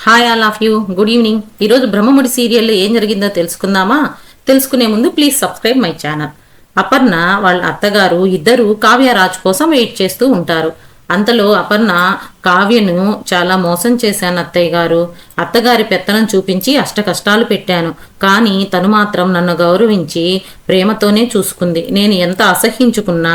Hi all of you, good evening. ఈరోజు బ్రహ్మముడి సీరియల్లో ఏం జరిగిందో తెలుసుకుందామా? తెలుసుకునే ముందు please subscribe my channel. Aparna వాళ్ళ అత్తగారు ఇద్దరు కావ్యరాజ్ కోసం వెయిట్ చేస్తూ ఉంటారు. అంతలో అపర్ణ కావ్యను చాలా మోసం చేశాను అత్తయ్య గారు, అత్తగారి పెత్తనం చూపించి అష్టకష్టాలు పెట్టాను, కానీ తను మాత్రం నన్ను గౌరవించి ప్రేమతోనే చూసుకుంది. నేను ఎంత అసహ్యించుకున్నా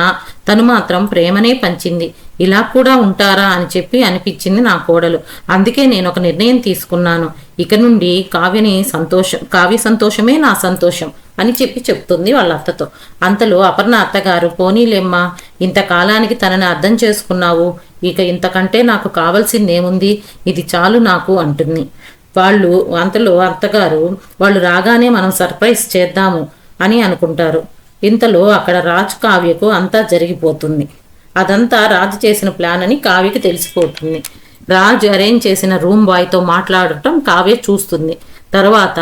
తను మాత్రం ప్రేమనే పంచింది. ఇలా కూడా ఉంటారా అని చెప్పి అనిపించింది నా కోడలు. అందుకే నేను ఒక నిర్ణయం తీసుకున్నాను. ఇక నుండి కావ్య సంతోషమే నా సంతోషం అని చెప్తుంది వాళ్ళ అత్తతో. అంతలో అపర్ణ అత్తగారు, పోనీలేమ్మా, ఇంతకాలానికి తనని అర్థం చేసుకున్నావు, ఇక ఇంతకంటే నాకు కావాల్సిందేముంది, ఇది చాలు నాకు అంటుంది. అంతలో అత్తగారు, వాళ్ళు రాగానే మనం సర్ప్రైజ్ చేద్దాము అని అనుకుంటారు. ఇంతలో అక్కడ రాజ్ కావ్యకు అంతా జరిగిపోతుంది. అదంతా రాజు చేసిన ప్లాన్ అని కావ్యకి తెలిసిపోతుంది. రాజు అరేంజ్ చేసిన రూమ్ బాయ్తో మాట్లాడటం కావ్య చూస్తుంది. తర్వాత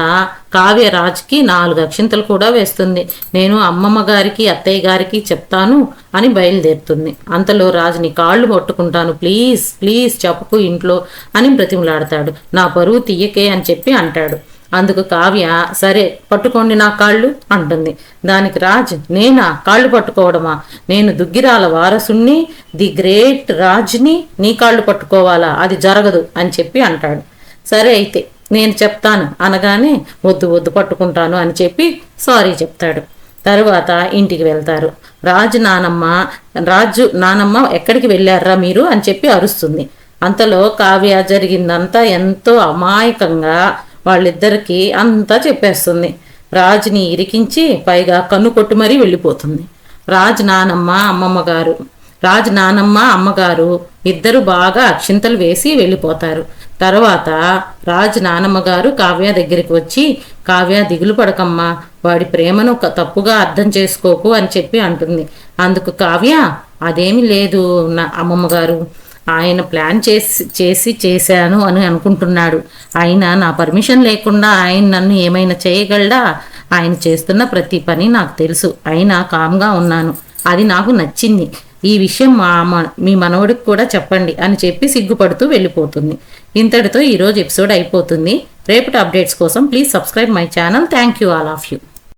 కావ్య రాజ్కి 4 అక్షింతలు కూడా వేస్తుంది. నేను అమ్మమ్మ గారికి అత్తయ్య గారికి చెప్తాను అని బయలుదేరుతుంది. అంతలో రాజుని కాళ్ళు పట్టుకుంటాను, ప్లీజ్ ప్లీజ్ చెప్పకు ఇంట్లో అని బ్రతిమలాడతాడు. నా పరువు తీయకే అని చెప్పి అంటాడు. అందుకు కావ్య, సరే పట్టుకోండి నా కాళ్ళు అంటుంది. దానికి రాజ్, నేనా కాళ్ళు పట్టుకోవడమా? నేను దుగ్గిరాల వారసుణ్ణి, ది గ్రేట్ రాజ్ని నీ కాళ్ళు పట్టుకోవాలా? అది జరగదు అని చెప్పి అంటాడు. సరే అయితే నేను చెప్తాను అనగానే, వద్దు వద్దు పట్టుకుంటాను అని చెప్పి సారీ చెప్తాడు. తరువాత ఇంటికి వెళ్తారు. రాజు నానమ్మ ఎక్కడికి వెళ్ళారా మీరు అని చెప్పి అరుస్తుంది. అంతలో కావ్య జరిగిందంతా ఎంతో అమాయకంగా వాళ్ళిద్దరికీ అంతా చెప్పేస్తుంది. రాజుని ఇరికించి పైగా కన్ను కొట్టు మరీ వెళ్ళిపోతుంది. రాజు నానమ్మ అమ్మగారు ఇద్దరు బాగా అక్షింతలు వేసి వెళ్ళిపోతారు. తర్వాత రాజు నానమ్మ గారు కావ్య దగ్గరికి వచ్చి, కావ్య దిగులు పడకమ్మా, వాడి ప్రేమను తప్పుగా అర్థం చేసుకోకు అని చెప్పి అంటుంది. అందుకు కావ్య, అదేమి లేదు నా అమ్మమ్మగారు, ఆయన ప్లాన్ చేశాను అని అనుకుంటున్నాడు. అయినా నా పర్మిషన్ లేకుండా ఆయన నన్ను ఏమైనా చేయగలడా? ఆయన చేస్తున్న ప్రతి పని నాకు తెలుసు, అయినా కామ్గా ఉన్నాను, అది నాకు నచ్చింది. ఈ విషయం మీ మనవడికి కూడా చెప్పండి అని చెప్పి సిగ్గుపడుతూ వెళ్ళిపోతుంది. ఇంతటితో ఈరోజు ఎపిసోడ్ అయిపోతుంది. రేపటి అప్డేట్స్ కోసం please subscribe my channel. Thank you all of you.